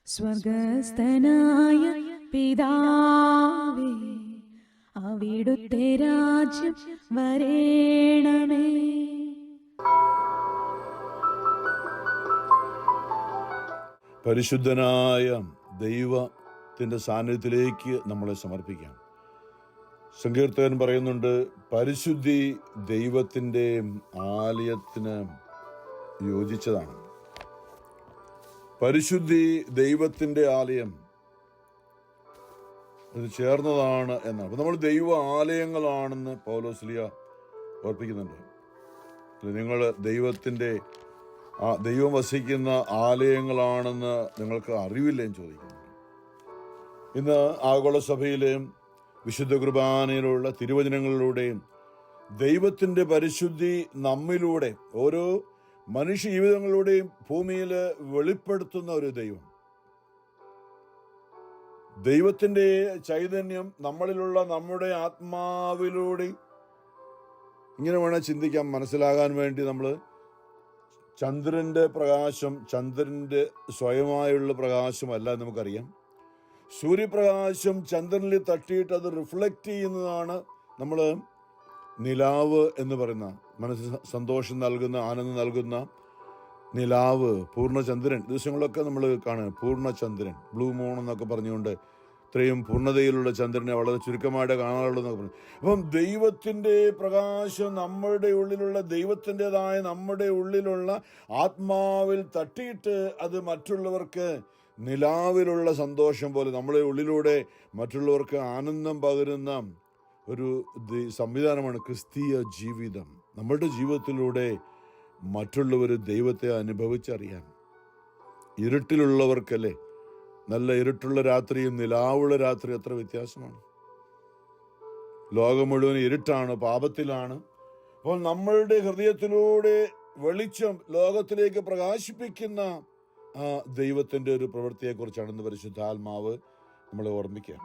സ്വർഗസ്ഥനായ പിതാവേ, അവിടുത്തെ രാജ്യം വരേണമേ. പരിശുദ്ധനായ ദൈവത്തിൻ്റെ സാന്നിധ്യത്തിലേക്ക് നമ്മളെ സമർപ്പിക്കാം. സങ്കീർത്തകൻ പറയുന്നുണ്ട്, പരിശുദ്ധി ദൈവത്തിൻ്റെ ആലയത്തിന് യോജിച്ചതാണ്. പരിശുദ്ധി ദൈവത്തിൻ്റെ ആലയം അത് ചേർന്നതാണ് എന്നാണ്. അപ്പം നമ്മൾ ദൈവ ആലയങ്ങളാണെന്ന് പൗലോസ്ലീഹ ഓർപ്പിക്കുന്നുണ്ട്. നിങ്ങൾ ദൈവത്തിൻ്റെ ദൈവം വസിക്കുന്ന ആലയങ്ങളാണെന്ന് നിങ്ങൾക്ക് അറിവില്ലേന്ന് ചോദിക്കുന്നു. ഇന്ന് ആഗോള സഭയിലെയും വിശുദ്ധ കുർബാനയിലുള്ള തിരുവചനങ്ങളിലൂടെയും ദൈവത്തിൻ്റെ പരിശുദ്ധി നമ്മിലൂടെ ഓരോ മനുഷ്യ ജീവിതങ്ങളിലൂടെയും ഭൂമിയിൽ വെളിപ്പെടുത്തുന്ന ഒരു ദൈവം. ദൈവത്തിൻ്റെ ചൈതന്യം നമ്മളിലുള്ള നമ്മുടെ ആത്മാവിലൂടെ ഇങ്ങനെ വേണം ചിന്തിക്കാം. മനസ്സിലാകാൻ വേണ്ടി നമ്മൾ ചന്ദ്രൻ്റെ പ്രകാശം, ചന്ദ്രൻ്റെ സ്വയമായുള്ള പ്രകാശമല്ല നമുക്കറിയാം. സൂര്യപ്രകാശം ചന്ദ്രനിൽ തട്ടിയിട്ട് അത് റിഫ്ലക്റ്റ് ചെയ്യുന്നതാണ് നമ്മൾ നിലാവ് എന്ന് പറയുന്ന, മനസ്സിന് സന്തോഷം നൽകുന്ന, ആനന്ദം നൽകുന്ന നിലാവ്, പൂർണ്ണചന്ദ്രൻ. ദിവസങ്ങളൊക്കെ നമ്മൾ കാണുക പൂർണ്ണചന്ദ്രൻ, ബ്ലൂ മൂൺ എന്നൊക്കെ പറഞ്ഞുകൊണ്ട് ഇത്രയും പൂർണ്ണതയിലുള്ള ചന്ദ്രനെ വളരെ ചുരുക്കമായിട്ട് കാണാറുള്ളതെന്നൊക്കെ പറഞ്ഞു. അപ്പം ദൈവത്തിൻ്റെ പ്രകാശം നമ്മുടെ ഉള്ളിലുള്ള, ദൈവത്തിൻ്റെതായ നമ്മുടെ ഉള്ളിലുള്ള ആത്മാവിൽ തട്ടിയിട്ട് അത് മറ്റുള്ളവർക്ക് നിലാവിലുള്ള സന്തോഷം പോലെ നമ്മുടെ ഉള്ളിലൂടെ മറ്റുള്ളവർക്ക് ആനന്ദം പകരുന്ന ഒരു സംവിധാനമാണ് ക്രിസ്തീയ ജീവിതം. നമ്മുടെ ജീവിതത്തിലൂടെ മറ്റുള്ളവർ ദൈവത്തെ അനുഭവിച്ചറിയാൻ. ഇരുട്ടിലുള്ളവർക്കല്ലേ, നല്ല ഇരുട്ടുള്ള രാത്രിയും നിലാവുള്ള രാത്രി എത്ര വ്യത്യാസമാണ്. ലോകം മുഴുവൻ ഇരുട്ടാണ്, പാപത്തിലാണ്. അപ്പോൾ നമ്മളുടെ ഹൃദയത്തിലൂടെ വെളിച്ചം ലോകത്തിലേക്ക് പ്രകാശിപ്പിക്കുന്ന ആ ദൈവത്തിൻ്റെ ഒരു പ്രവൃത്തിയെക്കുറിച്ചാണ് ഇന്ന് പരിശുദ്ധാത്മാവ് നമ്മളെ ഓർമ്മിക്കുക.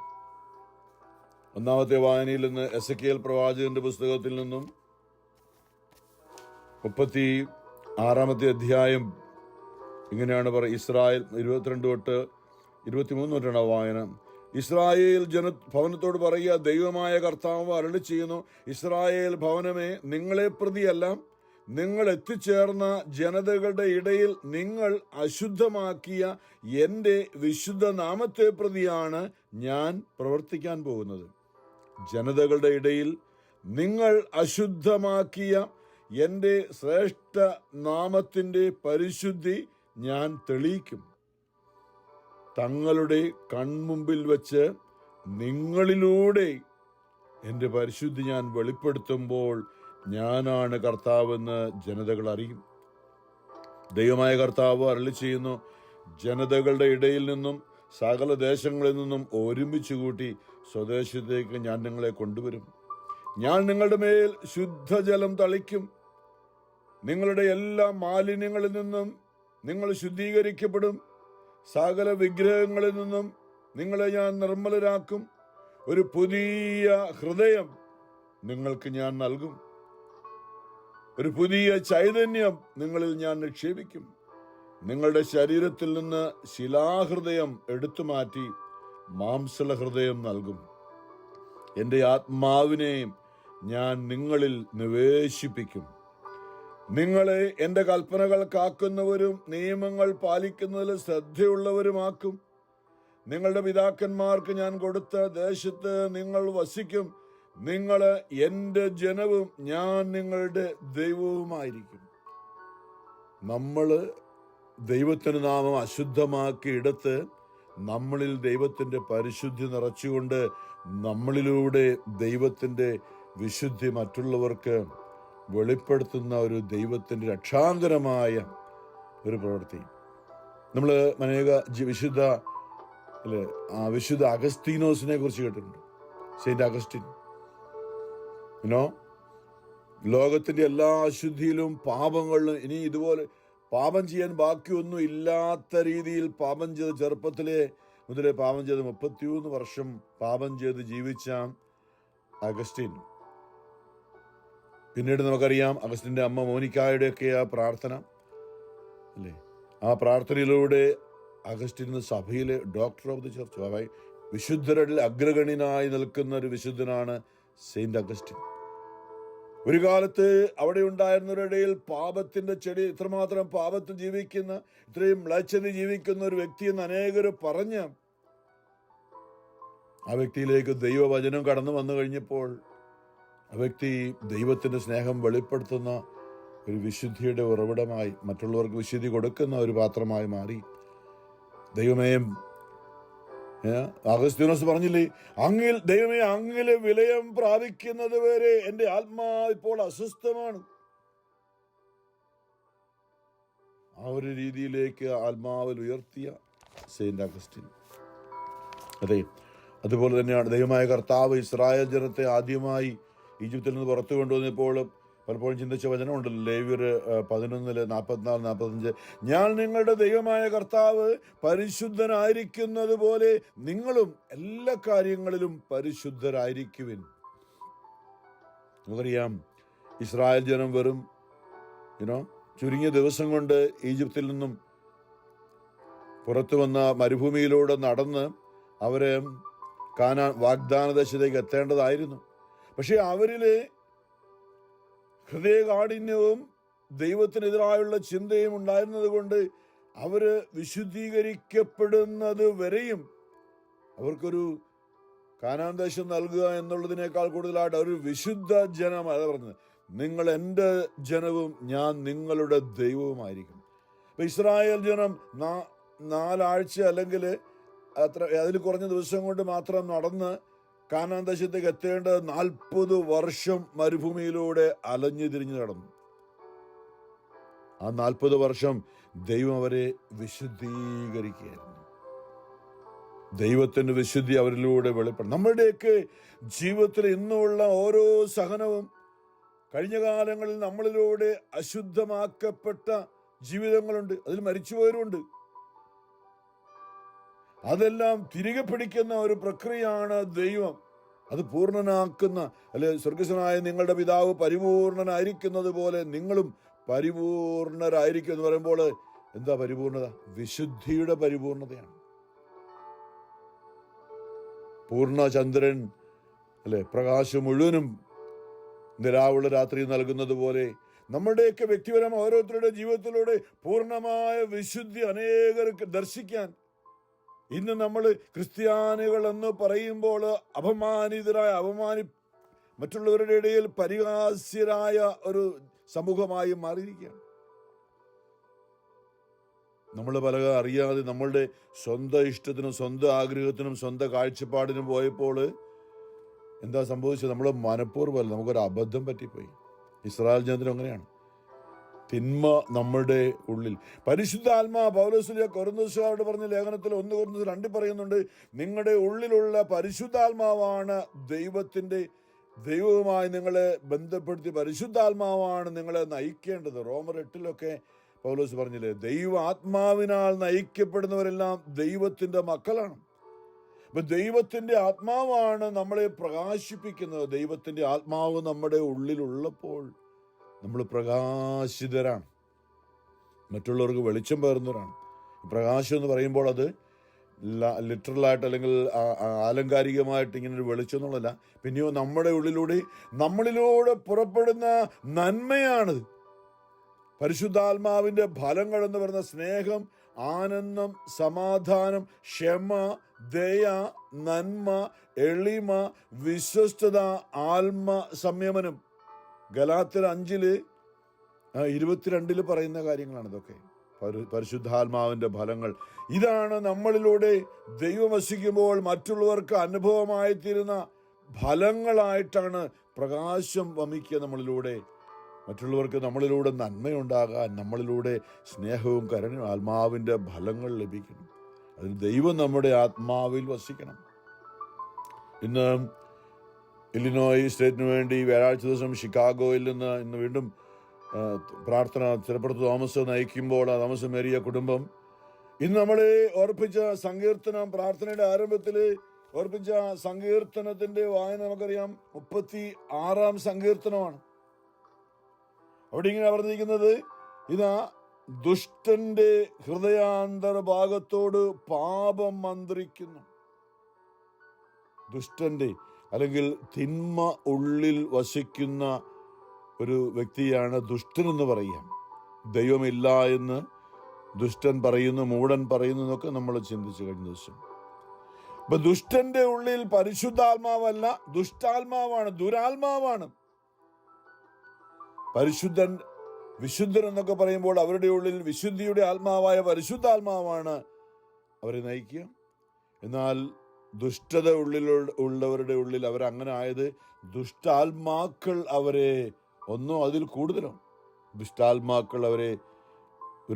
ഒന്നാമത്തെ വായനയിൽ നിന്ന് എസെക്കിയേൽ പ്രവാചകന്റെ പുസ്തകത്തിൽ നിന്നും 36 അധ്യായം ഇങ്ങനെയാണ് പറയുക. ഇസ്രായേൽ 22 തൊട്ട് 23 തൊട്ടാണ് വായന. ഇസ്രായേൽ ഭവനത്തോട് പറയുക, ദൈവമായ കർത്താവ് അരുളി ചെയ്യുന്നു, ഇസ്രായേൽ ഭവനമേ, നിങ്ങളെ പ്രതിയല്ല, നിങ്ങൾ എത്തിച്ചേർന്ന ജനതകളുടെ ഇടയിൽ നിങ്ങൾ അശുദ്ധമാക്കിയ എൻ്റെ വിശുദ്ധ നാമത്തെ പ്രതിയാണ് ഞാൻ പ്രവർത്തിക്കാൻ പോകുന്നത്. ജനതകളുടെ ഇടയിൽ നിങ്ങൾ അശുദ്ധമാക്കിയ എൻ്റെ ശ്രേഷ്ഠ നാമത്തിൻ്റെ പരിശുദ്ധി ഞാൻ തെളിയിക്കും. തങ്ങളുടെ കൺമുമ്പിൽ വച്ച് നിങ്ങളിലൂടെ എൻ്റെ പരിശുദ്ധി ഞാൻ വെളിപ്പെടുത്തുമ്പോൾ ഞാനാണ് കർത്താവെന്ന് ജനതകൾ അറിയും. ദൈവമായ കർത്താവ് അരുളി ചെയ്യുന്നു, ജനതകളുടെ ഇടയിൽ നിന്നും സകല ദേശങ്ങളിൽ നിന്നും ഒരുമിച്ച് കൂട്ടി സ്വദേശത്തേക്ക് ഞാൻ നിങ്ങളെ കൊണ്ടുവരും. ഞാൻ നിങ്ങളുടെ മേൽ ശുദ്ധജലം തളിക്കും. നിങ്ങളുടെ എല്ലാ മാലിന്യങ്ങളിൽ നിന്നും നിങ്ങൾ ശുദ്ധീകരിക്കപ്പെടും. സകല വിഗ്രഹങ്ങളിൽ നിന്നും നിങ്ങളെ ഞാൻ നിർമ്മലരാക്കും. ഒരു പുതിയ ഹൃദയം നിങ്ങൾക്ക് ഞാൻ നൽകും. ഒരു പുതിയ ചൈതന്യം നിങ്ങളിൽ ഞാൻ നിക്ഷേപിക്കും. നിങ്ങളുടെ ശരീരത്തിൽ നിന്ന് ശിലാഹൃദയം എടുത്തു മാറ്റി മാംസള ഹൃദയം നൽകും. എൻ്റെ ആത്മാവിനെയും ഞാൻ നിങ്ങളിൽ നിവേശിപ്പിക്കും. നിങ്ങളെ എൻ്റെ കൽപ്പനകൾ കാക്കുന്നവരും നിയമങ്ങൾ പാലിക്കുന്നതിൽ ശ്രദ്ധയുള്ളവരുമാക്കും. നിങ്ങളുടെ പിതാക്കന്മാർക്ക് ഞാൻ കൊടുത്ത ദേശത്ത് നിങ്ങൾ വസിക്കും. നിങ്ങൾ എൻ്റെ ജനവും ഞാൻ നിങ്ങളുടെ ദൈവവുമായിരിക്കും. നമ്മൾ ദൈവത്തിന് നാമം അശുദ്ധമാക്കിയെടുത്ത് നമ്മളിൽ ദൈവത്തിൻ്റെ പരിശുദ്ധി നിറച്ചുകൊണ്ട് നമ്മളിലൂടെ ദൈവത്തിൻ്റെ വിശുദ്ധി മറ്റുള്ളവർക്ക് വെളിപ്പെടുത്തുന്ന ഒരു ദൈവത്തിൻ്റെ രക്ഷാകരമായ ഒരു പ്രവൃത്തി. നമ്മൾ അനേക വിശുദ്ധ അഗസ്തീനോസിനെ കുറിച്ച് കേട്ടിട്ടുണ്ട്. Saint Augustine. ലോകത്തിന്റെ എല്ലാ അശുദ്ധിയിലും പാപങ്ങളിലും ഇനി ഇതുപോലെ പാപം ചെയ്യാൻ ബാക്കിയൊന്നും ഇല്ലാത്ത രീതിയിൽ പാപം ചെയ്ത് ചെറുപ്പത്തിലെ മുതലേ പാപം ചെയ്ത് 33 വർഷം പാപം ചെയ്ത് ജീവിച്ച അഗസ്റ്റിൻ. പിന്നീട് നമുക്കറിയാം അഗസ്റ്റിൻ്റെ അമ്മ മോനിക്കായുടെയൊക്കെ ആ പ്രാർത്ഥന അല്ലേ, ആ പ്രാർത്ഥനയിലൂടെ അഗസ്റ്റിൻ സഭയിലെ ഡോക്ടർ ഓഫ് ദി ചർച്ച്, വിശുദ്ധരിൽ അഗ്രഗണ്യനായി നിൽക്കുന്ന ഒരു വിശുദ്ധനാണ് സെയിന്റ് അഗസ്റ്റിൻ. ഒരു കാലത്ത് അവിടെ ഉണ്ടായിരുന്നവരുടെയിൽ പാപത്തിന്റെ ചെടി, ഇത്രമാത്രം പാപത്തിൽ ജീവിക്കുന്ന, ഇത്രയും മ്ലേച്ഛത ജീവിക്കുന്ന ഒരു വ്യക്തിയെന്ന് അനേകർ പറഞ്ഞ് ആ വ്യക്തിയിലേക്ക് ദൈവവചനം കടന്നു വന്നു കഴിഞ്ഞപ്പോൾ ആ വ്യക്തി ദൈവത്തിന്റെ സ്നേഹം വെളിപ്പെടുത്തുന്ന ഒരു വിശുദ്ധിയുടെ ഉറവിടമായി, മറ്റുള്ളവർക്ക് വിശുദ്ധി കൊടുക്കുന്ന ഒരു പാത്രമായി മാറി. ദൈവമേ, അഗസ്തീനോസ് പറഞ്ഞില്ലേ, ദൈവമേ അങ്ങിലെ വിലയം പ്രാപിക്കുന്നത് വരെ എൻ്റെ ആത്മാവ് ഇപ്പോൾ അസ്വസ്ഥമാണ്. ആ ഒരു രീതിയിലേക്ക് ആത്മാവിൽ ഉയർത്തിയ സെയിന്റ് അഗസ്റ്റിൻ. അതെ, അതുപോലെ തന്നെയാണ് ദൈവമായ കർത്താവ് ഇസ്രായേൽ ജനത്തെ ആദ്യമായി ഈജിപ്തിൽ നിന്ന് പുറത്തു കൊണ്ടുവന്നപ്പോൾ പലപ്പോഴും ചിന്തിച്ച വചനമുണ്ടല്ലോ, ലേവ്യർ 11:44-45, ഞാൻ നിങ്ങളുടെ ദൈവമായ കർത്താവ് പരിശുദ്ധനായിരിക്കുന്നത് പോലെ നിങ്ങളും എല്ലാ കാര്യങ്ങളിലും പരിശുദ്ധരായിരിക്കുവിൻ. നമുക്കറിയാം, ഇസ്രായേൽ ജനം വെറും ചുരുങ്ങിയ ദിവസം കൊണ്ട് ഈജിപ്തിൽ നിന്നും പുറത്തു വന്ന മരുഭൂമിയിലൂടെ നടന്ന് അവരെ കാനാൻ വാഗ്ദാന ദേശത്തേക്ക് എത്തേണ്ടതായിരുന്നു. പക്ഷെ അവരില് ഹൃദയകാഠിന്യവും ദൈവത്തിനെതിരായുള്ള ചിന്തയും ഉണ്ടായിരുന്നത് കൊണ്ട് അവര് വിശുദ്ധീകരിക്കപ്പെടുന്നത് വരെയും അവർക്കൊരു കാനാൻ ദേശം നൽകുക എന്നുള്ളതിനേക്കാൾ കൂടുതലായിട്ട് അവർ വിശുദ്ധ ജനം, അതാ പറഞ്ഞത്, നിങ്ങൾ എൻ്റെ ജനവും ഞാൻ നിങ്ങളുടെ ദൈവവുമായിരിക്കും. അപ്പൊ ഇസ്രായേൽ ജനം 4 ആഴ്ച അല്ലെങ്കിൽ അതിൽ കുറഞ്ഞ ദിവസം കൊണ്ട് മാത്രം നടന്ന് കാനാൻ ദേശത്തേക്ക് എത്തേണ്ടത് 40 വർഷം മരുഭൂമിയിലൂടെ അലഞ്ഞു തിരിഞ്ഞു നടന്നു. ആ 40 വർഷം ദൈവം അവരെ വിശുദ്ധീകരിക്കുകയായിരുന്നു. ദൈവത്തിന്റെ വിശുദ്ധി അവരിലൂടെ വെളിപ്പെടും. നമ്മുടെയൊക്കെ ജീവിതത്തിൽ ഇന്നുമുള്ള ഓരോ സഹനവും കഴിഞ്ഞ കാലങ്ങളിൽ നമ്മളിലൂടെ അശുദ്ധമാക്കപ്പെട്ട ജീവിതങ്ങളുണ്ട്, അതിൽ മരിച്ചുപോയവരുണ്ട്. അതെല്ലാം തിരികെ പിടിക്കുന്ന ഒരു പ്രക്രിയയാണ് ദൈവം. അത് പൂർണ്ണനാക്കുന്ന, അല്ലെ, സ്വർഗസ്വനായ നിങ്ങളുടെ പിതാവ് പരിപൂർണനായിരിക്കുന്നത് പോലെ നിങ്ങളും പരിപൂർണരായിരിക്കും എന്ന് പറയുമ്പോൾ എന്താ പരിപൂർണത? വിശുദ്ധിയുടെ പരിപൂർണതയാണ്. പൂർണ്ണ ചന്ദ്രൻ, അല്ലെ, പ്രകാശം മുഴുവനും നിലാവുള്ള രാത്രി നൽകുന്നത് പോലെ നമ്മുടെയൊക്കെ വ്യക്തിപരമായ ഓരോരുത്തരുടെ ജീവിതത്തിലൂടെ പൂർണ്ണമായ വിശുദ്ധി അനേകർക്ക് ദർശിക്കാൻ ഇന്ന് നമ്മൾ ക്രിസ്ത്യാനികൾ എന്ന് പറയുമ്പോൾ മറ്റുള്ളവരുടെ ഇടയിൽ പരിഹാസ്യരായ ഒരു സമൂഹമായി മാറിയിരിക്കുകയാണ്. നമ്മൾ പലരും അറിയാതെ നമ്മളുടെ സ്വന്തം ഇഷ്ടത്തിനും സ്വന്തം ആഗ്രഹത്തിനും സ്വന്തം കാഴ്ചപ്പാടിനും പോയപ്പോൾ എന്താ സംഭവിച്ചത്? നമ്മൾ മനഃപൂർവ്വമല്ല, നമുക്കൊരു അബദ്ധം പറ്റിപ്പോയി. ഇസ്രായേൽ ജനത്തിനും അങ്ങനെയാണ്. തിന്മ നമ്മുടെ ഉള്ളിൽ. പരിശുദ്ധാത്മാ പൗലോസ് കൊരിന്ത്യൻകാരോട് പറഞ്ഞ ലേഖനത്തിൽ 1 കൊരിന്ത്യർ 2 പറയുന്നുണ്ട്, നിങ്ങളുടെ ഉള്ളിലുള്ള പരിശുദ്ധാത്മാവാണ് ദൈവവുമായി നിങ്ങളെ ബന്ധപ്പെടുത്തി പരിശുദ്ധാത്മാവാണ് നിങ്ങളെ നയിക്കേണ്ടത്. റോമർ 8 പൗലോസ് പറഞ്ഞില്ലേ, ദൈവ ആത്മാവിനാൽ നയിക്കപ്പെടുന്നവരെല്ലാം ദൈവത്തിന്റെ മക്കളാണ്. അപ്പൊ ദൈവത്തിന്റെ ആത്മാവാണ് നമ്മളെ പ്രകാശിപ്പിക്കുന്നത്. ദൈവത്തിന്റെ ആത്മാവ് നമ്മുടെ ഉള്ളിലുള്ളപ്പോൾ നമ്മൾ പ്രകാശിതരാണ്, മറ്റുള്ളവർക്ക് വെളിച്ചം പകർന്നവരാണ്. പ്രകാശം എന്ന് പറയുമ്പോൾ അത് ലിറ്ററലായിട്ട് അല്ലെങ്കിൽ ആലങ്കാരികമായിട്ട് ഇങ്ങനെ ഒരു വെളിച്ചം എന്നുള്ളതല്ല, പിന്നെയോ നമ്മുടെ നമ്മളിലൂടെ പുറപ്പെടുന്ന നന്മയാണിത്. പരിശുദ്ധാത്മാവിന്റെ ഫലങ്ങൾ എന്ന് പറയുന്ന സ്നേഹം, ആനന്ദം, സമാധാനം, ക്ഷമ, ദയ, നന്മ, എളിമ, വിശ്വസ്തത, ആത്മ സംയമനം. ഗലാത്യർ 5:22 പറയുന്ന കാര്യങ്ങളാണ് ഇതൊക്കെ. പരിശുദ്ധാത്മാവിന്റെ ഫലങ്ങൾ ഇതാണ് നമ്മളിലൂടെ ദൈവം വസിക്കുമ്പോൾ മറ്റുള്ളവർക്ക് അനുഭവമായി തീരുന്ന ഫലങ്ങളായിട്ടാണ് പ്രകാശം വമിക്കുക. നമ്മളിലൂടെ മറ്റുള്ളവർക്ക് നമ്മളിലൂടെ നന്മയുണ്ടാകാൻ, നമ്മളിലൂടെ സ്നേഹവും കരുണയും ആത്മാവിന്റെ ഫലങ്ങൾ ലഭിക്കണം. അതിന് ദൈവം നമ്മുടെ ആത്മാവിൽ വസിക്കണം. ഇന്ന് ഇല്ലിനോയ് സ്റ്റേറ്റിന് വേണ്ടി വ്യാഴാഴ്ച ദിവസം ഷിക്കാഗോയിൽ നിന്ന് ഇന്ന് വീണ്ടും പ്രാർത്ഥന ചിലപ്പുറത്ത് തോമസ് നയിക്കുമ്പോൾ ആ തോമസ് മേരിയ കുടുംബം ഇന്ന് നമ്മളെ ഓർപ്പിച്ച സങ്കീർത്തനം, പ്രാർത്ഥനയുടെ ആരംഭത്തിൽ ഓർപ്പിച്ച സങ്കീർത്തനത്തിന്റെ വായന നമുക്കറിയാം. 36 സങ്കീർത്തനമാണ്. അവിടെ ഇങ്ങനെ പറഞ്ഞിരിക്കുന്നത്, ഇതാ ദുഷ്ടന്റെ ഹൃദയാന്തർഭാഗത്തോട് പാപം മന്ത്രിക്കുന്നു. ദുഷ്ടന്റെ അല്ലെങ്കിൽ തിന്മ ഉള്ളിൽ വസിക്കുന്ന ഒരു വ്യക്തിയാണ് ദുഷ്ടൻ എന്ന് പറയാം. ദൈവമില്ല എന്ന് ദുഷ്ടൻ പറയുന്നു, മൂഢൻ പറയുന്നു എന്നൊക്കെ നമ്മൾ ചിന്തിച്ചു കഴിഞ്ഞ ദിവസം. അപ്പൊ ദുഷ്ടന്റെ ഉള്ളിൽ പരിശുദ്ധാത്മാവല്ല, ദുഷ്ടാത്മാവാണ്, ദുരാത്മാവാണ്. പരിശുദ്ധൻ, വിശുദ്ധൻ എന്നൊക്കെ പറയുമ്പോൾ അവരുടെ ഉള്ളിൽ വിശുദ്ധിയുടെ ആത്മാവായ പരിശുദ്ധാത്മാവാണ് അവരെ നയിക്കുക. എന്നാൽ ദുഷ്ടത ഉള്ളവരുടെ ഉള്ളിൽ അവരങ്ങനെ ആയത് ദുഷ്ടാത്മാക്കൾ അവരെ ഒന്നോ അതിൽ കൂടുതലോ ദുഷ്ടാത്മാക്കൾ അവരെ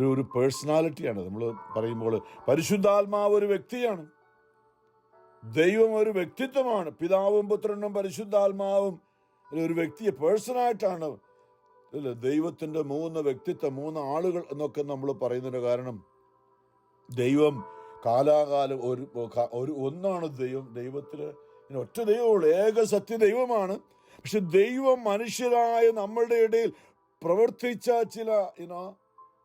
ഒരു പേഴ്സണാലിറ്റിയാണ്. നമ്മൾ പറയുമ്പോൾ പരിശുദ്ധാത്മാവ് ഒരു വ്യക്തിയാണ്, ദൈവം ഒരു വ്യക്തിത്വമാണ്. പിതാവും പുത്രനും പരിശുദ്ധാത്മാവും ഒരു വ്യക്തിയെ പേഴ്സണായിട്ടാണ്. അല്ല, ദൈവത്തിന്റെ 3 വ്യക്തിത്വം, 3 ആളുകൾ എന്നൊക്കെ നമ്മൾ പറയുന്നതിന് കാരണം ദൈവം കാലാകാലം ഒന്നാണ്. ദൈവത്തിന് ഒറ്റ ദൈവമുള്ളൂ, ഏക സത്യ ദൈവമാണ്. പക്ഷെ ദൈവം മനുഷ്യരായ നമ്മളുടെ ഇടയിൽ പ്രവർത്തിച്ച ചില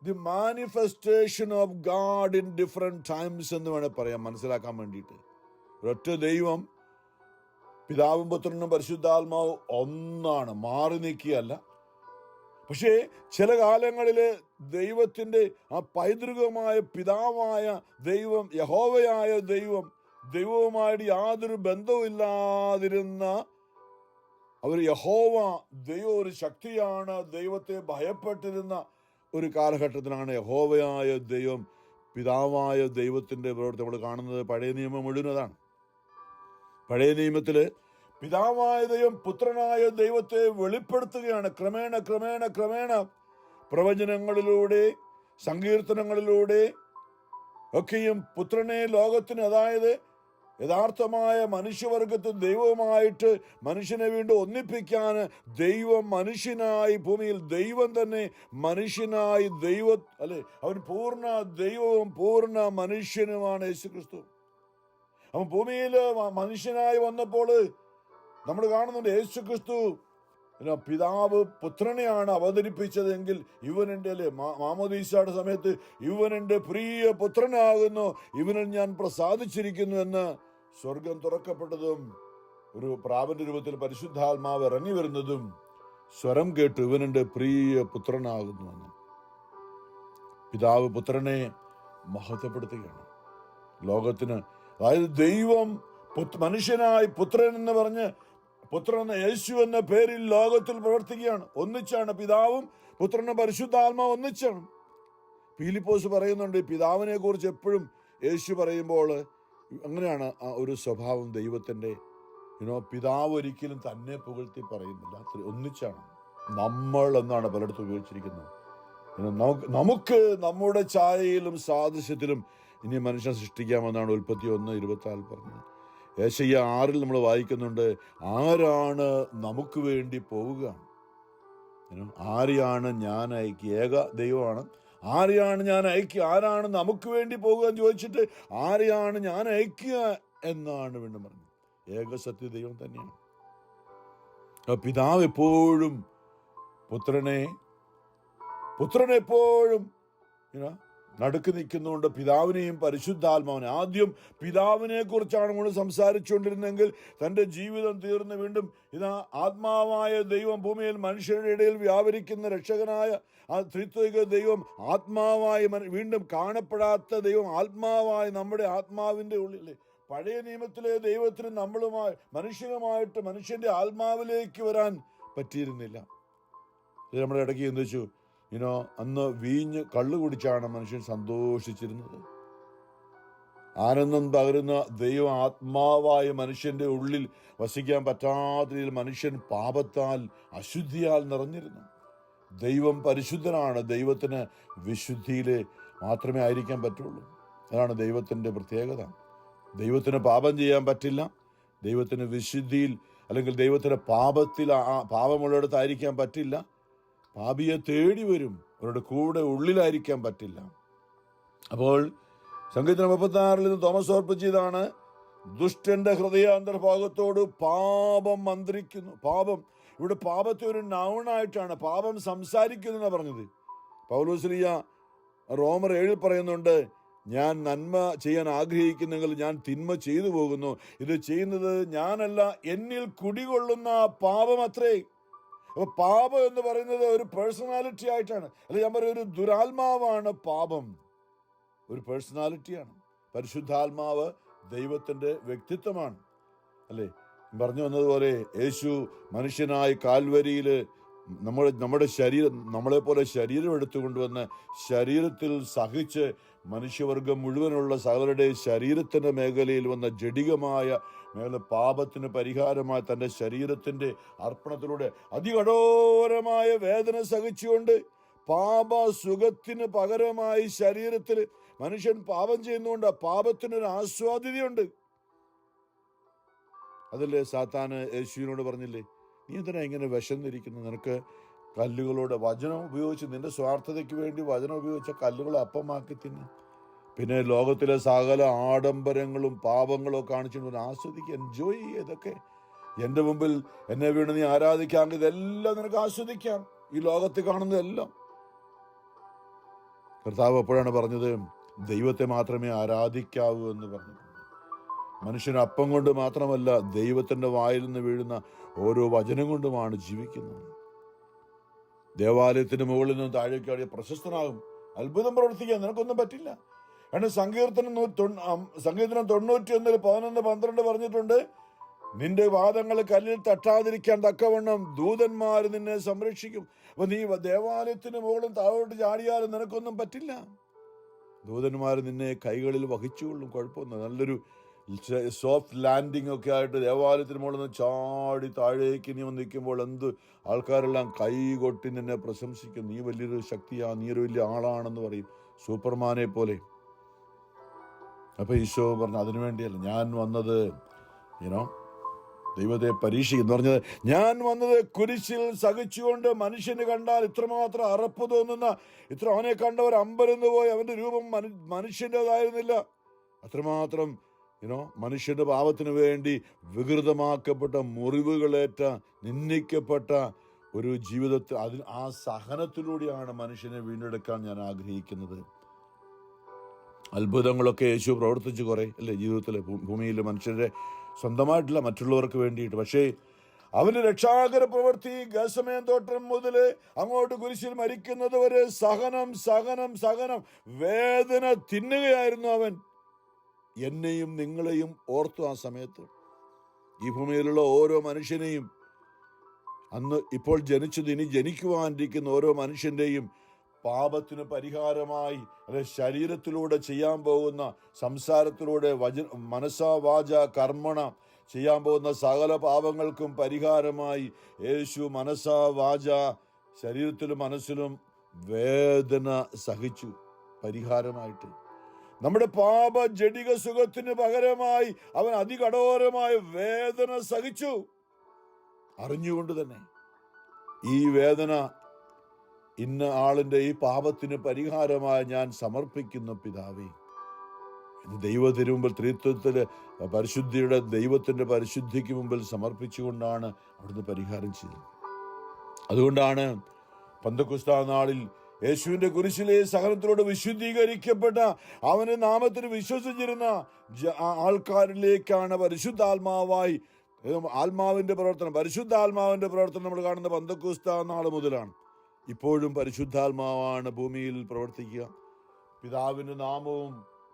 the manifestation of God in different times എന്ന് വേണേൽ പറയാം, മനസ്സിലാക്കാൻ വേണ്ടിയിട്ട്. ഒരൊറ്റ ദൈവം, പിതാവും പുത്രനും പരിശുദ്ധാത്മാവും ഒന്നാണ്, മാറി നീക്കിയല്ല. പക്ഷേ ചില കാലങ്ങളിൽ ദൈവത്തിൻ്റെ ആ പൈതൃകമായ പിതാവായ ദൈവം, യഹോവയായ ദൈവവുമായിട്ട് യാതൊരു ബന്ധവുമില്ലാതിരുന്ന യഹോവ ദൈവം ഒരു ശക്തിയാണ്, ദൈവത്തെ ഭയപ്പെട്ടിരുന്ന ഒരു കാലഘട്ടത്തിലാണ് യഹോവയായ ദൈവം, പിതാവായ ദൈവത്തിൻ്റെ പ്രവൃത്തി നമ്മൾ കാണുന്നത്. പഴയ നിയമം മുഴുവനതാണ്. പഴയ നിയമത്തില് പിതാവായ ദൈവം പുത്രനായ ദൈവത്തെ വെളിപ്പെടുത്തുകയാണ്. ക്രമേണ ക്രമേണ ക്രമേണ പ്രവചനങ്ങളിലൂടെ, സങ്കീർത്തനങ്ങളിലൂടെ ഒക്കെയും പുത്രനെ ലോകത്തിന്, അതായത് യഥാർത്ഥമായ മനുഷ്യവർഗത്തെ ദൈവവുമായിട്ട് മനുഷ്യനെ വീണ്ടും ഒന്നിപ്പിക്കാൻ ദൈവം മനുഷ്യനായി ഭൂമിയിൽ, ദൈവം തന്നെ മനുഷ്യനായി, അവൻ പൂർണ്ണ ദൈവവും പൂർണ്ണ മനുഷ്യനുമാണ് യേശുക്രിസ്തു. അവൻ ഭൂമിയിൽ മനുഷ്യനായി വന്നപ്പോൾ നമ്മൾ കാണുന്നുണ്ട്, യേശുക്രിസ്തു പിതാവ് പുത്രനെയാണ് അവതരിപ്പിച്ചതെങ്കിൽ ഇവനെൻ്റെ മാമോദീസയുടെ സമയത്ത് ഇവനെൻ്റെ പ്രിയ പുത്രനാകുന്നു, ഇവനിൽ ഞാൻ പ്രസാദിച്ചിരിക്കുന്നു എന്ന് സ്വർഗം തുറക്കപ്പെട്ടതും ഒരു പ്രാവന്റെ രൂപത്തിൽ പരിശുദ്ധാത്മാവ് ഇറങ്ങി വരുന്നതും സ്വരം കേട്ടു, ഇവനെൻ്റെ പ്രിയ പുത്രനാകുന്നുവെന്ന്. പിതാവ് പുത്രനെ മഹത്വപ്പെടുത്തുകയാണ് ലോകത്തിന്. അതായത് ദൈവം മനുഷ്യനായി പുത്രൻ എന്ന് പറഞ്ഞ്, പുത്രൻ എന്ന യേശു എന്ന പേരിൽ ലോകത്തിൽ പ്രവർത്തിക്കുകയാണ്. ഒന്നിച്ചാണ് പിതാവും പുത്രനും പരിശുദ്ധാത്മാവ് ഒന്നിച്ചാണ്. ഫിലിപ്പോസ് പറയുന്നുണ്ട്, പിതാവിനെ കുറിച്ച് എപ്പോഴും യേശു പറയുമ്പോൾ അങ്ങനെയാണ് ആ ഒരു സ്വഭാവം ദൈവത്തിൻ്റെ. പിതാവ് ഒരിക്കലും തന്നെ പുകഴ്ത്തി പറയുന്നില്ല, ഒന്നിച്ചാണ്. നമ്മൾ എന്നാണ് പലയിടത്തും ഉപയോഗിച്ചിരിക്കുന്നത്. നമുക്ക് നമ്മുടെ ഛായയിലും സാദൃശ്യത്തിലും ഇനി മനുഷ്യൻ സൃഷ്ടിക്കാമെന്നാണ് ഉൽപ്പത്തി 1:24 പറഞ്ഞത്. യേശയ്യ 6 നമ്മൾ വായിക്കുന്നുണ്ട്, ആരാണ് നമുക്ക് വേണ്ടി പോവുക? ആരെയാണ് ഞാൻ അയക്കുക? ഏക ദൈവമാണ്. ആരെയാണ് ഞാൻ അയക്കുക? ആരാണ് നമുക്ക് വേണ്ടി പോകുക എന്ന് ചോദിച്ചിട്ട് ആരെയാണ് ഞാൻ അയക്കുക എന്നാണ് വീണ്ടും പറഞ്ഞത്. ഏക സത്യ ദൈവം തന്നെയാണ്. പിതാവ് എപ്പോഴും പുത്രനെപ്പോഴും നടുക്ക് നിൽക്കുന്നുണ്ട്. പിതാവിനെയും പരിശുദ്ധാത്മാവിനെ, ആദ്യം പിതാവിനെ കുറിച്ചാണ് നമ്മൾ സംസാരിച്ചുകൊണ്ടിരുന്നെങ്കിൽ തൻ്റെ ജീവിതം തീർന്ന് വീണ്ടും ആത്മാവായ ദൈവം ഭൂമിയിൽ മനുഷ്യരുടെ ഇടയിൽ വ്യാപരിക്കുന്ന രക്ഷകനായ ആ ത്രിത്വിക ദൈവം, ആത്മാവായി വീണ്ടും കാണപ്പെടാത്ത ദൈവം, ആത്മാവായി നമ്മുടെ ആത്മാവിൻ്റെ ഉള്ളിൽ. പഴയ നിയമത്തിലെ ദൈവത്തിന് മനുഷ്യനുമായിട്ട് മനുഷ്യന്റെ ആത്മാവിലേക്ക് വരാൻ പറ്റിയിരുന്നില്ല. നമ്മുടെ ഇടയ്ക്ക് എന്ത് വെച്ചു, അന്ന് കള്ളു കുടിച്ചാണ് മനുഷ്യൻ സന്തോഷിച്ചിരുന്നത്. ആനന്ദം പകരുന്ന ദൈവ ആത്മാവായ മനുഷ്യന്റെ ഉള്ളിൽ വസിക്കാൻ പറ്റാത്ത രീതിയിൽ മനുഷ്യൻ പാപത്താൽ, അശുദ്ധിയാൽ നിറഞ്ഞിരുന്നു. ദൈവം പരിശുദ്ധനാണ്. ദൈവത്തിന് വിശുദ്ധിയിൽ മാത്രമേ ആയിരിക്കാൻ പറ്റുള്ളൂ. അതാണ് ദൈവത്തിൻ്റെ പ്രത്യേകത. ദൈവത്തിന് പാപം ചെയ്യാൻ പറ്റില്ല. ദൈവത്തിന് വിശുദ്ധിയിൽ അല്ലെങ്കിൽ ദൈവത്തിന് പാപമുള്ളിടത്തായിരിക്കാൻ പറ്റില്ല. പാപിയെ തേടി വരും, അവരുടെ കൂടെ ഉള്ളിലായിരിക്കാൻ പറ്റില്ല. അപ്പോൾ സങ്കീർത്തനം 36 തോമസ് ഓർപ്പിച്ചതാണ്, ദുഷ്ടന്റെ ഹൃദയാന്തർഭാഗത്തോട് പാപം മന്ത്രിക്കുന്നു. പാപം, ഇവിടെ പാപത്തെ ഒരു നൗണായിട്ടാണ്, പാപം സംസാരിക്കുന്നു എന്നാണ് പറഞ്ഞത്. പൗലോസ്ലീഹ റോമർ 7 പറയുന്നുണ്ട്, ഞാൻ നന്മ ചെയ്യാൻ ആഗ്രഹിക്കുന്നെങ്കിൽ ഞാൻ തിന്മ ചെയ്തു പോകുന്നു. ഇത് ചെയ്യുന്നത് ഞാനല്ല, എന്നിൽ കുടികൊള്ളുന്ന പാപം അത്രേ. അപ്പൊ പാപം എന്ന് പറയുന്നത് ഒരു പേഴ്സണാലിറ്റി ആയിട്ടാണ്. അല്ലെ, ഞാൻ പറയുന്ന ഒരു ദുരാത്മാവാണ് പാപം, ഒരു പേഴ്സണാലിറ്റിയാണ്. പരിശുദ്ധാത്മാവ് ദൈവത്തിന്റെ വ്യക്തിത്വമാണ്. അല്ലേ, പറഞ്ഞു വന്നതുപോലെ യേശു മനുഷ്യനായി കാൽവരിയില് നമ്മുടെ ശരീരം, നമ്മളെ പോലെ ശരീരം എടുത്തുകൊണ്ടുവന്ന് ശരീരത്തിൽ സഹിച്ച് മനുഷ്യവർഗം മുഴുവനുള്ള സകലരുടെ ശരീരത്തിന്റെ മേഖലയിൽ വന്ന ജഡികമായ മേഖല പാപത്തിന് പരിഹാരമായി തൻ്റെ ശരീരത്തിന്റെ അർപ്പണത്തിലൂടെ അതികഠോരമായ വേദന സഹിച്ചുകൊണ്ട് പാപസുഖത്തിന് പകരമായി ശരീരത്തിൽ മനുഷ്യൻ പാപം ചെയ്യുന്നതുകൊണ്ട് പാപത്തിനൊരു ആസ്വാദ്യതയുണ്ട്. അതല്ലേ സാത്താന് യേശുവിനോട് പറഞ്ഞില്ലേ, നീ എന്തിനാ ഇങ്ങനെ വിശന്നിരിക്കുന്നു? നിനക്ക് കല്ലുകളോട് വചനം ഉപയോഗിച്ച് നിന്റെ സ്വാർത്ഥതയ്ക്ക് വേണ്ടി വചനം ഉപയോഗിച്ച കല്ലുകളെ അപ്പമാക്കി തിന്ന്. പിന്നെ ലോകത്തിലെ സകല ആഡംബരങ്ങളും പാപങ്ങളും കാണിച്ചുകൊണ്ട് ആസ്വദിക്കുക, എൻജോയ് ചെയ്യുക. ഇതൊക്കെ എൻ്റെ മുമ്പിൽ എന്നെ വീണ് നീ ആരാധിക്കാമെങ്കിൽ ഇതെല്ലാം നിനക്ക് ആസ്വദിക്കാം, ഈ ലോകത്ത് കാണുന്നതെല്ലാം. കർത്താവ് എപ്പോഴാണ് പറഞ്ഞത്, ദൈവത്തെ മാത്രമേ ആരാധിക്കാവൂ എന്ന് പറഞ്ഞിട്ടുണ്ട്. മനുഷ്യന് അപ്പം കൊണ്ട് മാത്രമല്ല, ദൈവത്തിന്റെ വായിൽ നിന്ന് വീഴുന്ന ഓരോ വചനം കൊണ്ടുമാണ് ജീവിക്കുന്നത്. ദേവാലയത്തിന് മുകളിൽ നിന്ന് താഴേക്കാടിയ പ്രശസ്തനാകും, അത്ഭുതം പ്രവർത്തിക്കാൻ നിനക്കൊന്നും പറ്റില്ല. കാരണം സങ്കീർത്തനം 91:11-12 പറഞ്ഞിട്ടുണ്ട്, നിന്റെ പാദങ്ങൾ കല്ലിൽ തട്ടാതിരിക്കാൻ തക്കവണ്ണം ദൂതന്മാർ നിന്നെ സംരക്ഷിക്കും. അപ്പൊ നീ ദേവാലയത്തിന് മുകളിൽ താഴോട്ട് ചാടിയാലും നിനക്കൊന്നും പറ്റില്ല. ദൂതന്മാർ നിന്നെ കൈകളിൽ വഹിച്ചുകൊള്ളും. കുഴപ്പമൊന്നും, നല്ലൊരു സോഫ്റ്റ് ലാൻഡിങ് ഒക്കെ ആയിട്ട് ദേവാലയത്തിന് മുകളിൽ നിന്ന് ചാടി താഴേക്ക് നീ നിൽക്കുമ്പോൾ എന്ത് ആൾക്കാരെല്ലാം കൈകൊട്ടി നിന്നെ പ്രശംസിക്കും. നീ വലിയൊരു ശക്തിയാ, നീ ഒരു വലിയ ആളാണെന്ന് പറയും, സൂപ്പർമാനെ പോലെ. അപ്പൊ ഈശോ പറഞ്ഞു, അതിനുവേണ്ടിയല്ല ഞാൻ വന്നത്, ദൈവത്തെ പരീക്ഷിക്കുന്നു പറഞ്ഞത്. ഞാൻ വന്നത് കുരിശിൽ സഹിച്ചുകൊണ്ട് മനുഷ്യന് കണ്ടാൽ ഇത്രമാത്രം അറപ്പ് തോന്നുന്ന, അവനെ കണ്ടവർ അമ്പരന്ന് പോയി. അവന്റെ രൂപം മനുഷ്യൻ്റെതായിരുന്നില്ല. അത്രമാത്രം മനുഷ്യന്റെ പാപത്തിന് വേണ്ടി വികൃതമാക്കപ്പെട്ട, മുറിവുകളേറ്റ, നിന്ദിക്കപ്പെട്ട ഒരു ജീവിതത്തിൽ ആ സഹനത്തിലൂടെയാണ് മനുഷ്യനെ വീണ്ടെടുക്കാൻ ഞാൻ ആഗ്രഹിക്കുന്നത്. അത്ഭുതങ്ങളൊക്കെ യേശു പ്രവർത്തിച്ചു കുറെ, അല്ലേ, ജീവിതത്തിലെ ഭൂമിയിൽ മനുഷ്യരെ സ്വന്തമായിട്ടില്ല, മറ്റുള്ളവർക്ക് വേണ്ടിയിട്ട്. പക്ഷേ അവന്റെ രക്ഷാകര പ്രവൃത്തി ഗത്സമേൻ തോട്ടം മുതൽ അങ്ങോട്ട് കുരിശിൽ മരിക്കുന്നത് വരെ സഹനം സഹനം സഹനം, വേദന തിന്നുകയായിരുന്നു അവൻ. എന്നെയും നിങ്ങളെയും ഓർത്തു ആ സമയത്ത്. ഈ ഭൂമിയിലുള്ള ഓരോ മനുഷ്യനെയും, അന്ന് ഇപ്പോൾ ജനിച്ചത് ഇനി ജനിക്കുവാനിരിക്കുന്ന ഓരോ മനുഷ്യന്റെയും പാപത്തിന് പരിഹാരമായി, അല്ലെ, ശരീരത്തിലൂടെ ചെയ്യാൻ പോകുന്ന, സംസാരത്തിലൂടെ മനസാ വാച കർമ്മണ ചെയ്യാൻ പോകുന്ന സകല പാപങ്ങൾക്കും പരിഹാരമായി യേശു മനസാ വാച ശരീരത്തിലും മനസ്സിലും വേദന സഹിച്ചു പരിഹാരമായിട്ട്. നമ്മുടെ പാപ ജഡിക സുഖത്തിന് പകരമായി അവൻ അതികഠോരമായ വേദന സഹിച്ചു, അറിഞ്ഞുകൊണ്ട് തന്നെ. ഈ വേദന ഇന്ന ആളിന്റെ ഈ പാപത്തിന് പരിഹാരമായി ഞാൻ സമർപ്പിക്കുന്നു പിതാവേ. ഇത് ദൈവത്തിന് മുമ്പിൽ, ത്രിത്വത്തില് പരിശുദ്ധിയുടെ ദൈവത്തിന്റെ പരിശുദ്ധിക്ക് മുമ്പിൽ സമർപ്പിച്ചുകൊണ്ടാണ് അവിടുന്ന് പരിഹാരം ചെയ്തത്. അതുകൊണ്ടാണ് പന്തക്കുസ്താ നാളിൽ യേശുവിന്റെ കുരിശിലെ സഹനത്തിലൂടെ വിശുദ്ധീകരിക്കപ്പെട്ട, അവന്റെ നാമത്തിന് വിശ്വസിച്ചിരുന്ന ആൾക്കാരിലേക്കാണ് പരിശുദ്ധാത്മാവായി ആത്മാവിന്റെ പ്രവർത്തനം, പരിശുദ്ധാത്മാവിന്റെ പ്രവർത്തനം നമ്മൾ കാണുന്ന പന്തക്കുസ്താ നാൾ മുതലാണ്. ഇപ്പോഴും പരിശുദ്ധാത്മാവാണ് ഭൂമിയിൽ പ്രവർത്തിക്കുക. പിതാവിന്റെ നാമവും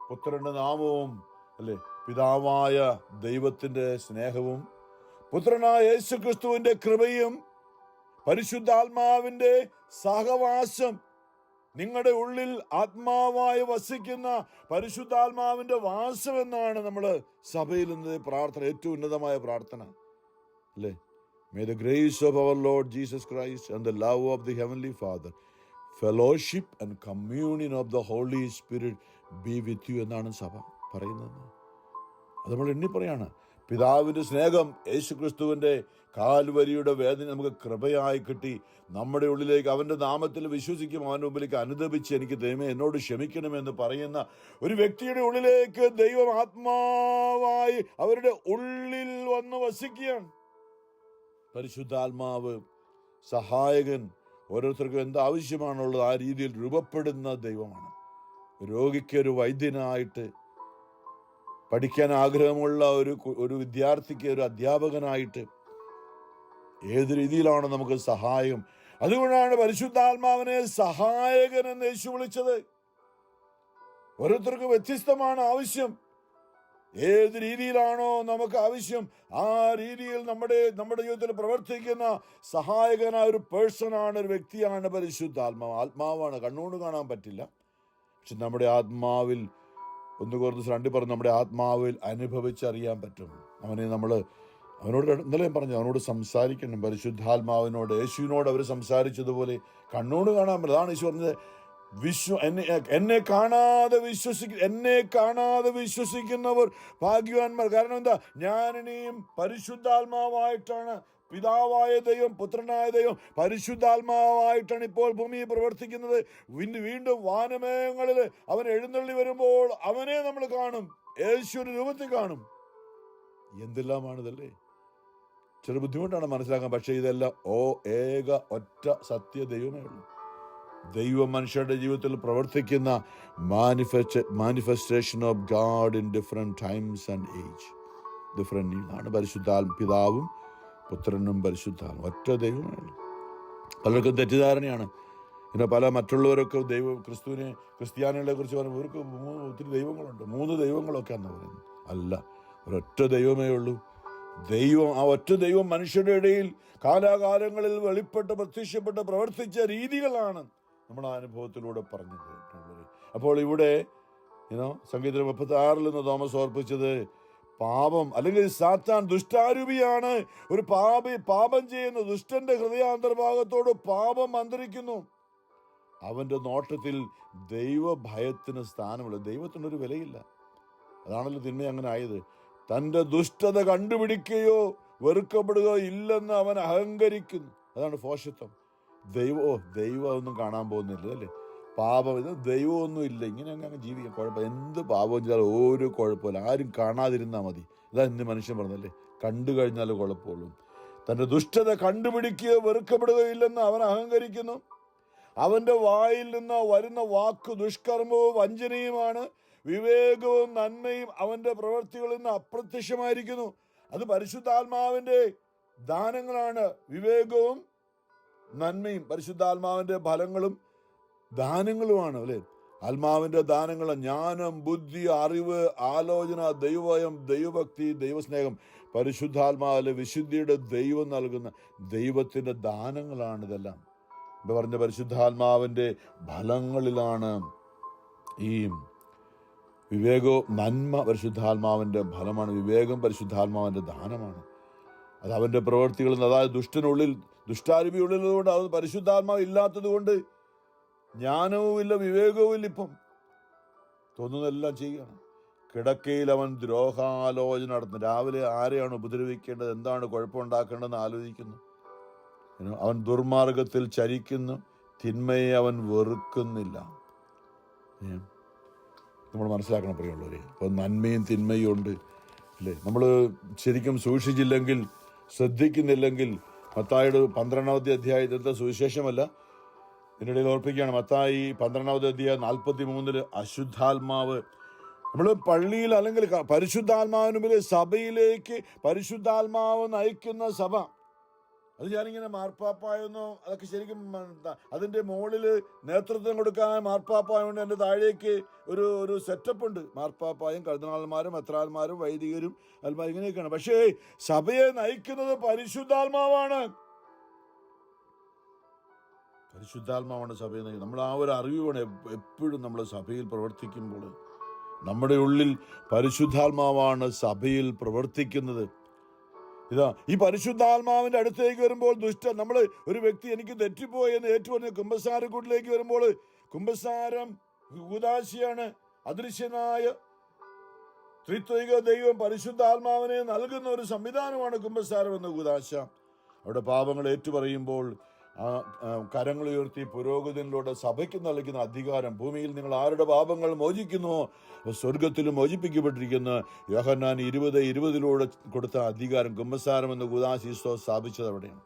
പുത്രന്റെ നാമവും, അല്ലെ, പിതാവായ ദൈവത്തിന്റെ സ്നേഹവും പുത്രനായ യേശുക്രിസ്തുവിന്റെ കൃപയും പരിശുദ്ധാത്മാവിന്റെ സഹവാസം, നിങ്ങളുടെ ഉള്ളിൽ ആത്മാവായി വസിക്കുന്ന പരിശുദ്ധാത്മാവിന്റെ വാസം എന്നാണ് നമ്മൾ സഭയിൽ നിന്ന് പ്രാർത്ഥന, ഏറ്റവും ഉന്നതമായ പ്രാർത്ഥന, അല്ലേ. May the grace of our Lord Jesus Christ and the love of the Heavenly Father, fellowship and communion of the Holy Spirit be with you എന്നാണ് സഭ പറയുന്നത്. അത് നമ്മൾ എണ്ണി പറയാണ്. പിതാവിന്റെ സ്നേഹം, യേശുക്രിസ്തുവിന്റെ കാൽവരിയുടെ വേദന നമുക്ക് കൃപയായി കിട്ടി. നമ്മുടെ ഉള്ളിലേക്ക് അവന്റെ നാമത്തിൽ വിശ്വസിക്കും, അവന്റെ മുമ്പിലേക്ക് അനുദപിച്ച് എനിക്ക് ദൈവമേ എന്നോട് ക്ഷമിക്കണമെന്ന് പറയുന്ന ഒരു വ്യക്തിയുടെ ഉള്ളിലേക്ക് ദൈവം ആത്മാവായി അവരുടെ ഉള്ളിൽ വന്ന് വസിക്കുകയാണ്. പരിശുദ്ധാത്മാവ് സഹായകൻ, ഓരോരുത്തർക്കും എന്താവശ്യമാണുള്ളത് ആ രീതിയിൽ രൂപപ്പെടുന്ന ദൈവമാണ്. രോഗിക്ക് ഒരു വൈദ്യനായിട്ട്, പഠിക്കാൻ ആഗ്രഹമുള്ള ഒരു വിദ്യാർത്ഥിക്ക് ഒരു അധ്യാപകനായിട്ട്, ഏത് രീതിയിലാണ് നമുക്ക് സഹായം. അതുകൊണ്ടാണ് പരിശുദ്ധാത്മാവിനെ സഹായകൻ എന്ന് യേശു വിളിച്ചത്. ഓരോരുത്തർക്കും വ്യത്യസ്തമാണ് ആവശ്യം. ഏത് രീതിയിലാണോ നമുക്ക് ആവശ്യം, ആ രീതിയിൽ നമ്മുടെ ജീവിതത്തിൽ പ്രവർത്തിക്കുന്ന സഹായകനായ ഒരു പേഴ്സണാണ്, ഒരു വ്യക്തിയാണ് പരിശുദ്ധാത്മാവ്. ആത്മാവാണ്, കണ്ണുകൊണ്ട് കാണാൻ പറ്റില്ല. പക്ഷെ നമ്മുടെ ആത്മാവിൽ, 1 Corinthians 2 പറഞ്ഞു, നമ്മുടെ ആത്മാവിൽ അനുഭവിച്ചറിയാൻ പറ്റും. അവനോട് ഇന്നലെ പറഞ്ഞു, അവനോട് സംസാരിക്കണം. പരിശുദ്ധാത്മാവിനോട്, യേശുവിനോട് അവർ സംസാരിച്ചതുപോലെ കണ്ണോട് കാണാൻ പറ്റും. അതാണ് യേശു പറഞ്ഞത്, എന്നെ കാണാതെ വിശ്വസിക്കുന്നവർ ഭാഗ്യവാന്മാർ. കാരണം എന്താ? ഞാനിനിയും പരിശുദ്ധാത്മാവായിട്ടാണ്, പിതാവായ ദൈവം, പുത്രനായ ദൈവം പരിശുദ്ധാത്മാവായിട്ടാണ് ഇപ്പോൾ ഭൂമിയിൽ പ്രവർത്തിക്കുന്നത്. വീണ്ടും വാനമേഘങ്ങളിൽ അവൻ എഴുന്നള്ളി വരുമ്പോൾ അവനെ നമ്മൾ കാണും, യേശുവിന്റെ രൂപത്തിൽ കാണും. എന്തെല്ലാമാണിതല്ലേ? ചെറു ബുദ്ധിമുട്ടാണ് മനസ്സിലാക്കാൻ. പക്ഷെ ഇതെല്ലാം ഒറ്റ സത്യ ദൈവമേ ഉള്ളൂ. ദൈവം മനുഷ്യരുടെ ജീവിതത്തിൽ പ്രവർത്തിക്കുന്ന manifestation of God in different times and age. Different ആണ് പിതാവും പുത്രനും പരിശുദ്ധാത്മാവും. ഒറ്റ ദൈവമേ ഉള്ളൂ. പലർക്കും തെറ്റിദ്ധാരണയാണ്. പിന്നെ പല മറ്റുള്ളവരൊക്കെ ക്രിസ്ത്യാനികളെ കുറിച്ച് പറയുമ്പോൾ ഇവർക്ക് ഒത്തിരി ദൈവങ്ങളുണ്ട്, 3 ദൈവങ്ങളൊക്കെ എന്ന് പറയുന്നത്. അല്ല, ഒരൊറ്റ ദൈവമേ ഉള്ളൂ. ആ ഒറ്റ ദൈവം മനുഷ്യരുടെ ഇടയിൽ കാലാകാലങ്ങളിൽ പ്രത്യക്ഷപ്പെട്ട് പ്രവർത്തിച്ച രീതികളാണ് നമ്മുടെ അനുഭവത്തിലൂടെ പറഞ്ഞു കേട്ടിട്ടുള്ളത്. അപ്പോൾ ഇവിടെ സംഗീതം 36 തോമസ് ഓർപ്പിച്ചത്, പാപം അല്ലെങ്കിൽ സാത്താൻ ദുഷ്ടാരൂപിയാണ്. ഒരു പാപം ചെയ്യുന്ന ദുഷ്ടന്റെ ഹൃദയാന്തർഭാഗത്തോട് പാപം മന്ത്രിക്കുന്നു. അവന്റെ നോട്ടത്തിൽ ദൈവഭയത്തിന് സ്ഥാനമില്ല, ദൈവത്തിനൊരു വിലയില്ല. അതാണല്ലോ തിന്മ അങ്ങനെ ആയത്. തൻ്റെ ദുഷ്ടത കണ്ടുപിടിക്കുകയോ വെറുക്കപ്പെടുകയോ ഇല്ലെന്ന് അവൻ അഹങ്കരിക്കുന്നു. അതാണ് ഭോഷത്വം. ദൈവം ഒന്നും കാണാൻ പോകുന്നില്ല അല്ലേ? പാപം, ഇത് ദൈവമൊന്നും ഇല്ല, ഇങ്ങനെ അങ്ങ് ജീവിക്കാം, കുഴപ്പമില്ല. എന്ത് പാപം ചെയ്താലും ഒരു കുഴപ്പമില്ല, ആരും കാണാതിരുന്നാൽ മതി. ഇതാ ഇന്ന് മനുഷ്യൻ പറഞ്ഞല്ലേ, കണ്ടു കഴിഞ്ഞാൽ കുഴപ്പമുള്ളൂ. തൻ്റെ ദുഷ്ടത കണ്ടുപിടിക്കുകയോ വെറുക്കപ്പെടുകയോ ഇല്ലെന്ന് അവൻ അഹങ്കരിക്കുന്നു. അവൻ്റെ വായിൽ നിന്ന് വരുന്ന വാക്ക് ദുഷ്കർമ്മവും വഞ്ചനയുമാണ്. വിവേകവും നന്മയും അവന്റെ പ്രവൃത്തികളിൽ നിന്ന് അപ്രത്യക്ഷമായിരിക്കുന്നു. അത് പരിശുദ്ധാത്മാവിന്റെ ദാനങ്ങളാണ്. വിവേകവും നന്മയും പരിശുദ്ധാത്മാവിന്റെ ഫലങ്ങളും ദാനങ്ങളുമാണ് അല്ലെ? ആത്മാവിന്റെ ദാനങ്ങൾ ജ്ഞാനം, ബുദ്ധി, അറിവ്, ആലോചന, ദൈവഭയം, ദൈവഭക്തി, ദൈവസ്നേഹം. പരിശുദ്ധാത്മാവിലെ വിശുദ്ധിയുടെ ദൈവം നൽകുന്ന ദൈവത്തിന്റെ ദാനങ്ങളാണ് ഇതെല്ലാം. ഇപ്പൊ പറഞ്ഞ പരിശുദ്ധാത്മാവിന്റെ ഫലങ്ങളിലാണ് ഈ വിവേകവും നന്മ പരിശുദ്ധാത്മാവിന്റെ ഫലമാണ്. വിവേകം പരിശുദ്ധാത്മാവിന്റെ ദാനമാണ്. അത് അവന്റെ പ്രവൃത്തികളിൽ നിന്ന്, അതായത് ദുഷ്ടാരൂപി ഉള്ളിലുള്ളതുകൊണ്ട്, അത് പരിശുദ്ധാത്മാവ് ഇല്ലാത്തത് കൊണ്ട് ജ്ഞാനവും ഇല്ല, വിവേകവും ഇല്ല. ഇപ്പം തോന്നുന്നതെല്ലാം ചെയ്യുകയാണ്. കിടക്കയിൽ അവൻ ദ്രോഹാലോചന നടത്തുന്നു. രാവിലെ ആരെയാണ് ഉപദ്രവിക്കേണ്ടത്, എന്താണ് കുഴപ്പമുണ്ടാക്കേണ്ടതെന്ന് ആലോചിക്കുന്നു. അവൻ ദുർമാർഗത്തിൽ ചരിക്കുന്നു, തിന്മയെ അവൻ വെറുക്കുന്നില്ല. നമ്മൾ മനസ്സിലാക്കണം പ്രിയമുള്ളവരെ. അപ്പോൾ നന്മയും തിന്മയും ഉണ്ട് അല്ലേ? നമ്മൾ ശരിക്കും സൂക്ഷിച്ചില്ലെങ്കിൽ, ശ്രദ്ധിക്കുന്നില്ലെങ്കിൽ, മത്തായിയുടെ 12-ാമത്തെ അധ്യായത്തിലത്തെ സുവിശേഷമല്ല, ഇതിനിടയിൽ ഓർപ്പിക്കുകയാണ്. മത്തായി 12-ാമത്തെ അധ്യായം 43 അശുദ്ധാത്മാവ്, നമ്മൾ പള്ളിയിൽ അല്ലെങ്കിൽ പരിശുദ്ധാത്മാവിന് മുമ്പിൽ സഭയിലേക്ക് പരിശുദ്ധാത്മാവ് നയിക്കുന്ന സഭ, അത് ഞാനിങ്ങനെ മാർപ്പാപ്പായെന്നോ, അതൊക്കെ ശരിക്കും അതിൻ്റെ മുകളിൽ നേതൃത്വം കൊടുക്കാൻ മാർപ്പാപ്പായുണ്ട്. എൻ്റെ താഴേക്ക് ഒരു സെറ്റപ്പ് ഉണ്ട്. മാർപ്പാപ്പായും കർദിനാൾമാരും മെത്രാന്മാരും വൈദികരും അൽമാരും ഇങ്ങനെയൊക്കെയാണ്. പക്ഷേ സഭയെ നയിക്കുന്നത് പരിശുദ്ധാത്മാവാണ്. പരിശുദ്ധാത്മാവാണ് സഭയെ നയിക്കുന്നത്. നമ്മൾ ആ ഒരു അറിവ് വേണം എപ്പോഴും. നമ്മൾ സഭയിൽ പ്രവർത്തിക്കുമ്പോൾ നമ്മുടെ ഉള്ളിൽ പരിശുദ്ധാത്മാവാണ് സഭയിൽ പ്രവർത്തിക്കുന്നത്. ഈ പരിശുദ്ധാത്മാവിന്റെ അടുത്തേക്ക് വരുമ്പോൾ നമ്മൾ ഒരു വ്യക്തി എനിക്ക് തെറ്റിപ്പോയി എന്ന് ഏറ്റുപറഞ്ഞ് കുമ്പസാരക്കൂട്ടിലേക്ക് വരുമ്പോൾ, കുമ്പസാരം കൂദാശയാണ്. അദൃശ്യനായ ത്രിത്വൈക ദൈവം പരിശുദ്ധാത്മാവിനെ നൽകുന്ന ഒരു സംവിധാനമാണ് കുമ്പസാരം എന്ന കൂദാശ. അവിടെ പാപങ്ങൾ ഏറ്റുപറയുമ്പോൾ കരങ്ങൾ ഉയർത്തി പുരോഗതിയിലൂടെ സഭയ്ക്ക് നൽകുന്ന അധികാരം. ഭൂമിയിൽ നിങ്ങൾ ആരുടെ പാപങ്ങൾ മോചിക്കുന്നുവോ സ്വർഗത്തിലും മോചിപ്പിക്കപ്പെട്ടിരിക്കുന്ന യോഹന്നാൻ 20:20 കൊടുത്ത അധികാരം കുമ്പസാരം എന്ന കൂദാശ ഈശോ സ്ഥാപിച്ചത് അവിടെയാണ്.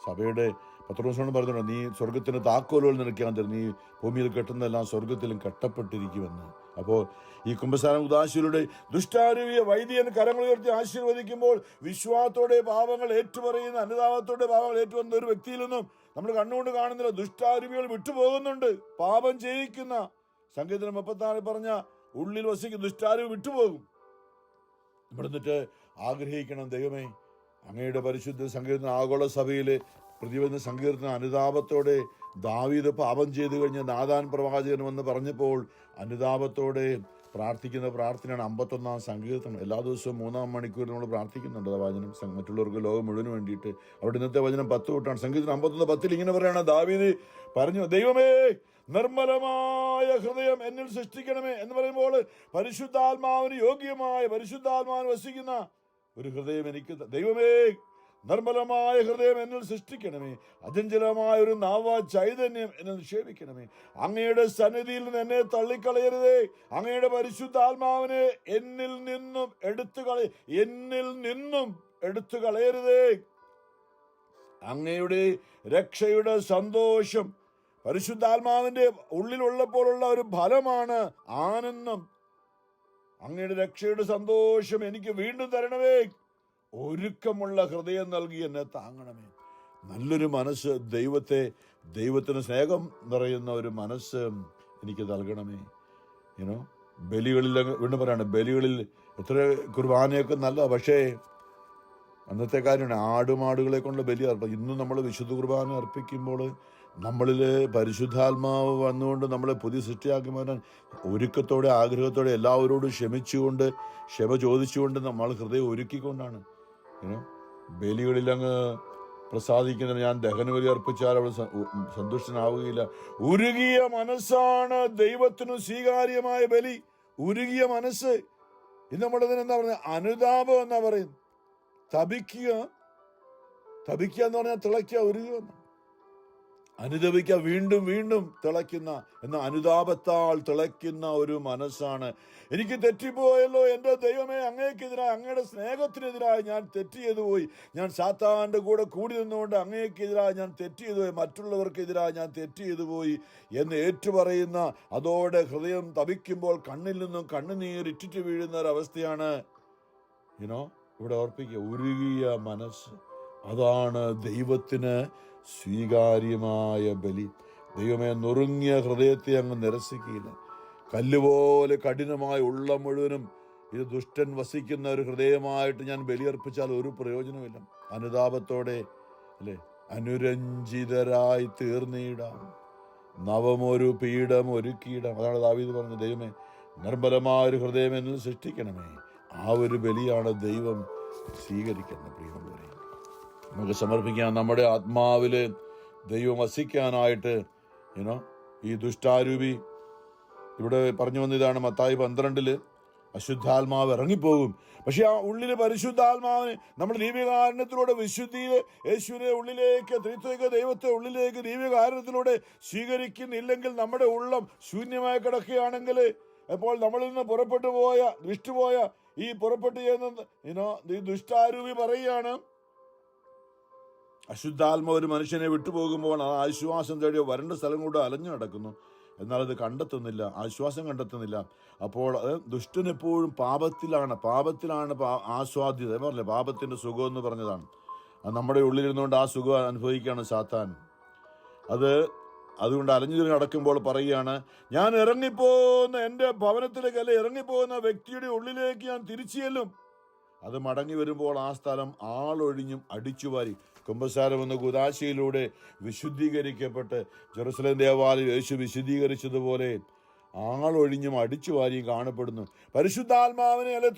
സഭയുടെ പത്രോസോട് പറഞ്ഞോ, നീ സ്വർഗത്തിന് താക്കോലുകൾ നിനക്കാൻ തരും, നീ ഭൂമിയിൽ കെട്ടുന്നതെല്ലാം സ്വർഗത്തിലും കെട്ടപ്പെട്ടിരിക്കുമെന്ന്. അപ്പോൾ ഈ കുമ്പസാരം ഉദാശയിലൂടെ ദുഷ്ടാരൂപിയെ വൈദികൻ കരങ്ങൾ ഉയർത്തി ആശീർവദിക്കുമ്പോൾ വിശ്വാസത്തോടെ പാപങ്ങൾ ഏറ്റുപറയുന്ന, അനുതാപത്തോടെ പാപങ്ങൾ ഏറ്റുവന്ന ഒരു വ്യക്തിയിൽ നിന്നും നമ്മൾ കണ്ണുകൊണ്ട് കാണുന്നില്ല, ദുഷ്ടാരൂപികൾ വിട്ടുപോകുന്നുണ്ട്. പാപം ചെയ്യിക്കുന്ന, സംഗീതം 34 പറഞ്ഞ ഉള്ളിൽ വസിക്കുന്ന ദുഷ്ടാരൂപി വിട്ടുപോകും. ഇവിടെ നിന്നിട്ട് ആഗ്രഹിക്കണം, ദൈവമേ അങ്ങയുടെ പരിശുദ്ധ സങ്കീർത്തന ആഗോള സഭയിലെ പ്രതിബന്ധ സങ്കീർത്തന അനുതാപത്തോടെ ദാവീദ് പാപം ചെയ്തു കഴിഞ്ഞ് നാഥാൻ പ്രവാചകൻ വന്ന് പറഞ്ഞപ്പോൾ അനുതാപത്തോടെ പ്രാർത്ഥിക്കുന്ന പ്രാർത്ഥനയാണ് 51 സങ്കീർത്തനം. എല്ലാ ദിവസവും 3 മണിക്കൂർ നമ്മൾ പ്രാർത്ഥിക്കുന്നുണ്ട് ആ വചനം, മറ്റുള്ളവർക്ക് ലോകം മുഴുവൻ വേണ്ടിയിട്ട്. അവിടെ ഇന്നത്തെ വചനം 10 തൊട്ടാണ്. സങ്കീർത്തനം 51:10 ഇങ്ങനെ പറയാണ്, ദാവീദ് പറഞ്ഞു, ദൈവമേ നിർമ്മലമായ ഹൃദയം എന്നിൽ സൃഷ്ടിക്കണമേ എന്ന് പറയുമ്പോൾ പരിശുദ്ധാത്മാവിന് യോഗ്യമായ, പരിശുദ്ധാത്മാവിന് വസിക്കുന്ന ഒരു ഹൃദയം എനിക്ക്, ദൈവമേ നിർമ്മലമായ ഹൃദയം എന്നിൽ സൃഷ്ടിക്കണമേ, അചഞ്ചലമായ ഒരു നാവ ചൈതന്യം എന്നിൽ നിക്ഷേപിക്കണമേ, അങ്ങയുടെ സന്നിധിയിൽ നിന്ന് എന്നെ തള്ളിക്കളയരുതേ, അങ്ങയുടെ പരിശുദ്ധാത്മാവിനെ എന്നിൽ നിന്നും എടുത്തു കളയരുതേ. അങ്ങയുടെ രക്ഷയുടെ സന്തോഷം പരിശുദ്ധാത്മാവിന്റെ ഉള്ളിലുള്ളപ്പോഴുള്ള ഒരു ഫലമാണ് ആനന്ദം. അങ്ങയുടെ രക്ഷയുടെ സന്തോഷം എനിക്ക് വീണ്ടും തരണമേ, ഒരുക്കമുള്ള ഹൃദയം നൽകി എന്നെ താങ്ങണമേ. നല്ലൊരു മനസ്സ്, ദൈവത്തിന് സ്നേഹം നിറയുന്ന ഒരു മനസ്സ് എനിക്ക് നൽകണമേ. ബലികളിൽ വീണ്ടും പറയാണ്, ബലികളിൽ എത്ര കുർബാനയൊക്കെ നല്ല, പക്ഷേ അന്നത്തെ കാര്യമാണ് ആടുമാടുകളെ കൊണ്ട് ബലി അർപ്പിക്കും. ഇന്നും നമ്മൾ വിശുദ്ധ കുർബാന അർപ്പിക്കുമ്പോൾ നമ്മളിൽ പരിശുദ്ധാത്മാവ് വന്നുകൊണ്ട് നമ്മളെ പുതിയ സൃഷ്ടിയാക്കി മാറ്റാൻ ഒരുക്കത്തോടെ, ആഗ്രഹത്തോടെ, എല്ലാവരോടും ക്ഷമ ചോദിച്ചുകൊണ്ട് നമ്മൾ ഹൃദയം ഒരുക്കിക്കൊണ്ടാണ് ബലികളിൽ അങ്ങ് പ്രസാദിക്കുന്നത്. ഞാൻ ദഹനബലി അർപ്പിച്ചാൽ അവൾ സന്തുഷ്ടനാവുകയില്ല. ഉരുകിയ മനസ്സാണ് ദൈവത്തിനു സ്വീകാര്യമായ ബലി. ഉരുകിയ മനസ്സ്, ഇത് നമ്മളിതിന് എന്താ പറയുന്നത്, അനുതാപം എന്നാ പറയുന്നത്. തപിക്കുക എന്ന് പറഞ്ഞാൽ തിളയ്ക്കുക, ഉരുകുക, അനുതപിക്കുക, വീണ്ടും വീണ്ടും തിളയ്ക്കുന്ന, എന്ന അനുതാപത്താൽ തിളയ്ക്കുന്ന ഒരു മനസ്സാണ്. എനിക്ക് തെറ്റിപ്പോയല്ലോ എൻ്റെ ദൈവമേ, അങ്ങേക്കെതിരായി, അങ്ങയുടെ സ്നേഹത്തിനെതിരായി ഞാൻ തെറ്റ് ചെയ്തു പോയി, ഞാൻ സാത്താന്റെ കൂടെ കൂടി നിന്നുകൊണ്ട് അങ്ങേക്കെതിരായി ഞാൻ തെറ്റ് ചെയ്തു പോയി, മറ്റുള്ളവർക്കെതിരായി ഞാൻ തെറ്റ് ചെയ്തു പോയി എന്ന് ഏറ്റുപറയുന്ന, അതോടെ ഹൃദയം തപിക്കുമ്പോൾ കണ്ണിൽ നിന്നും കണ്ണുനീരിറ്റിട്ട് വീഴുന്ന ഒരവസ്ഥയാണ് ഇവിടെ ഓർപ്പിക്കുക. ഉരുകിയ മനസ്സ്, അതാണ് ദൈവത്തിന് സ്വീകാര്യമായ ബലി. ദൈവമേ നുറുങ്ങിയ ഹൃദയത്തെ അങ്ങ് നിരസിക്കുകയില്ല. കല്ലുപോലെ കഠിനമായ ഉള്ളം മുഴുവനും ഇത് ദുഷ്ടൻ വസിക്കുന്ന ഒരു ഹൃദയമായിട്ട് ഞാൻ ബലിയർപ്പിച്ചാൽ ഒരു പ്രയോജനമില്ല. അനുതാപത്തോടെ അനുരഞ്ജിതരായി തീർന്നിടാം, നവമൊരു പീഠം ഒരുക്കിയിടാം. അതാണ് ദാവീദ് പറഞ്ഞത്, ദൈവമേ നിർമ്മലമായ ഒരു ഹൃദയം എന്നിൽ സൃഷ്ടിക്കണമേ. ആ ഒരു ബലിയാണ് ദൈവം സ്വീകരിക്കുന്നത്. പ്രിയമുള്ളവരെ, നമുക്ക് സമർപ്പിക്കാം. നമ്മുടെ ആത്മാവില് ദൈവം വസിക്കാനായിട്ട് ഈ ദുഷ്ടാരൂപി ഇവിടെ പറഞ്ഞു വന്നതാണ്. മത്തായി 12 അശുദ്ധാത്മാവ് ഇറങ്ങിപ്പോകും, പക്ഷെ ആ ഉള്ളിലെ പരിശുദ്ധാത്മാവിനെ നമ്മൾ ദിവ്യകാരുണ്യത്തിലൂടെ വിശുദ്ധിയെ, യേശുവിനെ ഉള്ളിലേക്ക്, ത്രിത്വൈക ദൈവത്തെ ഉള്ളിലേക്ക് ദിവ്യകാരുണ്യത്തിലൂടെ സ്വീകരിക്കുന്നില്ലെങ്കിൽ നമ്മുടെ ഉള്ളം ശൂന്യമായി കിടക്കുകയാണെങ്കിൽ, അപ്പോൾ നമ്മളിൽ നിന്ന് വിട്ടുപോയ ഈ പുറപ്പെട്ടു ചെയ്യുന്ന ഈ ദുഷ്ടാരൂപി പറയുകയാണ്, അശുദ്ധാത്മ ഒരു മനുഷ്യനെ വിട്ടുപോകുമ്പോൾ ആ ആശ്വാസം തേടിയ വരണ്ട സ്ഥലം കൂടെ അലഞ്ഞു നടക്കുന്നു, എന്നാൽ അത് കണ്ടെത്തുന്നില്ല, ആശ്വാസം കണ്ടെത്തുന്നില്ല. അപ്പോൾ ദുഷ്ടൻ എപ്പോഴും പാപത്തിലാണ് ആസ്വാദ്യത. പറഞ്ഞില്ലേ, പാപത്തിന്റെ സുഖം എന്ന് പറഞ്ഞതാണ്. അത് നമ്മുടെ ഉള്ളിലിരുന്നുകൊണ്ട് ആ സുഖം അനുഭവിക്കുകയാണ് സാത്താൻ. അതുകൊണ്ട് അലഞ്ഞു നടക്കുമ്പോൾ പറയുകയാണ്, ഞാൻ ഇറങ്ങിപ്പോകുന്ന എൻ്റെ ഭവനത്തിലേക്കല്ല, ഇറങ്ങിപ്പോകുന്ന വ്യക്തിയുടെ ഉള്ളിലേക്ക് ഞാൻ തിരിച്ചു ചെല്ലും. അത് മടങ്ങി വരുമ്പോൾ ആ സ്ഥലം ആളൊഴിഞ്ഞും അടിച്ചുവാരി. കുമ്പസാരം എന്ന കൂദാശയിലൂടെ വിശുദ്ധീകരിക്കപ്പെട്ട് ജെറുസലേം ദേവാലയം യേശു വിശുദ്ധീകരിച്ചതുപോലെ ആളൊഴിഞ്ഞും അടിച്ചുവാരിയും കാണപ്പെടുന്നു. പരിശുദ്ധാത്മാവിനെ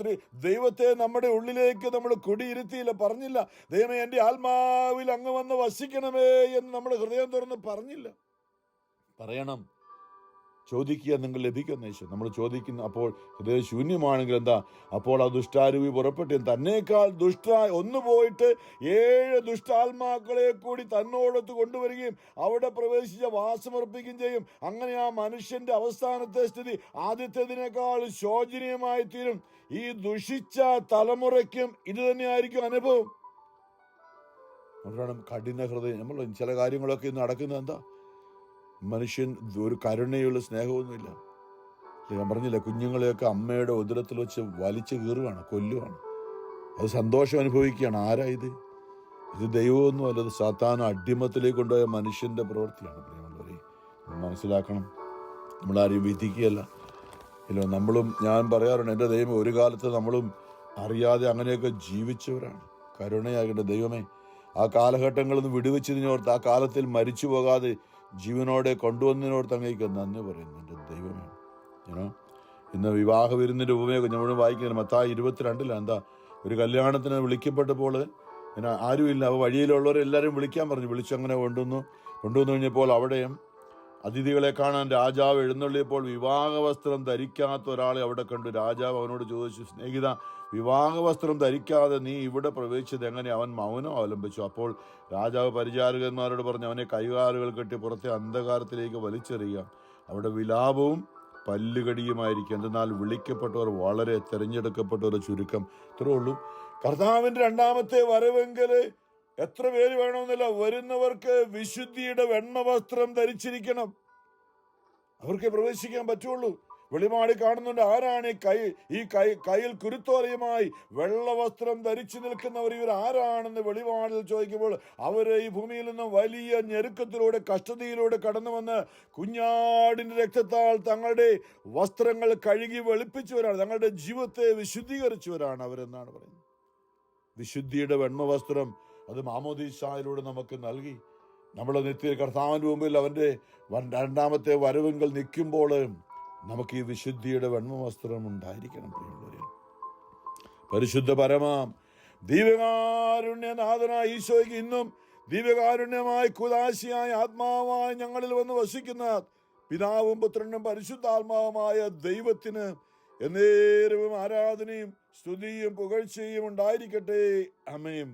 ദൈവത്തെ നമ്മുടെ ഉള്ളിലേക്ക് നമ്മൾ കുടിയിരുത്തിയില്ല, പറഞ്ഞില്ല, ദൈവമേ എൻ്റെ ആത്മാവിൽ അങ്ങ് വന്ന് വസിക്കണമേ എന്ന് നമ്മൾ ഹൃദയം തുറന്ന് പറഞ്ഞില്ല. പറയണം, ചോദിക്കുക, നിങ്ങൾ ലഭിക്കുന്ന യേശു. നമ്മൾ ചോദിക്കുന്ന, അപ്പോൾ ഹൃദയം ശൂന്യമാണെങ്കിൽ എന്താ, അപ്പോൾ ആ ദുഷ്ടാരൂപി പുറപ്പെട്ട് തന്നേക്കാൾ ഒന്ന് പോയിട്ട് 7 ദുഷ്ടാത്മാക്കളെ കൂടി തന്നോടൊത്ത് കൊണ്ടുവരികയും അവിടെ പ്രവേശിച്ച വാസമർപ്പിക്കുകയും ചെയ്യും. അങ്ങനെ ആ മനുഷ്യന്റെ അവസാനത്തെ സ്ഥിതി ആദ്യത്തേതിനേക്കാൾ ശോചനീയമായി തീരും. ഈ ദുഷിച്ച തലമുറയ്ക്കും ഇത് തന്നെയായിരിക്കും അനുഭവം. അവരാണ് കഠിന ഹൃദയം. നമ്മൾ ചില കാര്യങ്ങളൊക്കെ ഇന്ന് നടക്കുന്നത് എന്താ? മനുഷ്യൻ ഒരു കരുണയുള്ള സ്നേഹമൊന്നുമില്ല. ഞാൻ പറഞ്ഞില്ല, കുഞ്ഞുങ്ങളെയൊക്കെ അമ്മയുടെ ഉദരത്തിൽ വെച്ച് വലിച്ചു കീറുകയാണ്, കൊല്ലുകയാണ്. അത് സന്തോഷം അനുഭവിക്കുകയാണ്. ആരാ ഇത്? ഇത് ദൈവമൊന്നും അല്ല, ഇത് സാത്താൻ അടിമത്തിലേക്ക് കൊണ്ടുപോയ മനുഷ്യൻ്റെ പ്രവൃത്തിയാണ്. പ്രിയമുള്ളവരെ, മനസ്സിലാക്കണം. നമ്മളാരെയും വിധിക്കുകയല്ല. ഇല്ല, നമ്മളും, ഞാൻ പറയാറുണ്ട്, എൻ്റെ ദൈവം ഒരു കാലത്ത് നമ്മളും അറിയാതെ അങ്ങനെയൊക്കെ ജീവിച്ചവരാണ്. കരുണയാകേണ്ട ദൈവമേ, ആ കാലഘട്ടങ്ങളിൽ നിന്ന് വിടുവിച്ചതിനോർത്ത്, ആ കാലത്തിൽ മരിച്ചു പോകാതെ ജീവനോടെ കൊണ്ടുവന്നതിനോർത്ത് അങ്ങേക്ക് നന്ദി പറയുന്നു എൻ്റെ ദൈവമേ. ഇന്ന് വിവാഹ വിരുന്നിൻ്റെ ഉപമയൊക്കെ നമ്മൾ വായിക്കുന്നത് മത്തായി 22 എന്താ, ഒരു കല്യാണത്തിന് വിളിക്കപ്പെട്ടപ്പോൾ ആരുമില്ല. അപ്പോൾ വഴിയിലുള്ളവരെല്ലാവരും വിളിക്കാൻ പറഞ്ഞു. വിളിച്ചങ്ങനെ കൊണ്ടുവന്നു കഴിഞ്ഞപ്പോൾ അവിടെ അതിഥികളെ കാണാൻ രാജാവ് എഴുന്നള്ളിയപ്പോൾ വിവാഹ വസ്ത്രം ധരിക്കാത്ത ഒരാളെ അവിടെ കണ്ടു. രാജാവ് അവനോട് ചോദിച്ചു, സ്നേഹിത, വിവാഹ വസ്ത്രം ധരിക്കാതെ നീ ഇവിടെ പ്രവേശിച്ചത് എങ്ങനെ? അവൻ മൗനം അവലംബിച്ചു. അപ്പോൾ രാജാവ് പരിചാരകന്മാരോട് പറഞ്ഞു, അവനെ കൈകാലുകൾ കെട്ടി പുറത്തെ അന്ധകാരത്തിലേക്ക് വലിച്ചെറിയുക. അവിടെ വിലാപവും പല്ലുകടിയുമായിരിക്കും. എന്തെന്നാൽ വിളിക്കപ്പെട്ടവർ വളരെ, തിരഞ്ഞെടുക്കപ്പെട്ടവർ ചുരുക്കം. ഇത്രേ ഉള്ളൂ. കർത്താവിൻ്റെ രണ്ടാമത്തെ വരവെങ്കിൽ എത്ര പേര് വേണമെന്നില്ല, വരുന്നവർക്ക് വിശുദ്ധിയുടെ വെണ്മവസ്ത്രം ധരിച്ചിരിക്കണം. അവർക്ക് പ്രവേശിക്കാൻ പറ്റുള്ളൂ. വെളിമാടി കാണുന്നുണ്ട്, ആരാണ് ഈ കയ്യിൽ കുരുത്തോലയുമായി വെള്ളവസ്ത്രം ധരിച്ചു നിൽക്കുന്നവർ? ഇവർ ആരാണെന്ന് വെളിമാടിൽ ചോദിക്കുമ്പോൾ അവര് ഈ ഭൂമിയിൽ നിന്ന് വലിയ ഞെരുക്കത്തിലൂടെ, കഷ്ടതയിലൂടെ കടന്നു വന്ന് കുഞ്ഞാടിന്റെ രക്തത്താൽ തങ്ങളുടെ വസ്ത്രങ്ങൾ കഴുകി വെളുപ്പിച്ചവരാണ്, തങ്ങളുടെ ജീവിതത്തെ വിശുദ്ധീകരിച്ചവരാണ് അവരെന്നാണ് പറയുന്നത്. വിശുദ്ധിയുടെ വെണ്മവസ്ത്രം അത് മാമോദീസായിലൂടെ നമുക്ക് നൽകി. നമ്മുടെ നിത്യ കർത്താവിൻ്റെ മുമ്പിൽ അവൻ്റെ രണ്ടാമത്തെ വരവെങ്കിൽ നിൽക്കുമ്പോൾ നമുക്ക് ഈ വിശുദ്ധിയുടെ വെണ്മവസ്ത്രം ഉണ്ടായിരിക്കണം. പ്രിയമുള്ളവരെ, പരിശുദ്ധ പരമാം ദിവ്യകാരുണ്യനാഥനായ ഈശോയ്ക്ക് ഇന്നും ദിവ്യകാരുണ്യമായി കുദാശിയായ ആത്മാവായി ഞങ്ങളിൽ വന്ന് വസിക്കുന്ന പിതാവും പുത്രനും പരിശുദ്ധാത്മാവുമായ ദൈവത്തിന് എന്നേരവും ആരാധനയും സ്തുതിയും പുകഴ്ചയും ഉണ്ടായിരിക്കട്ടെ. ആമേൻ.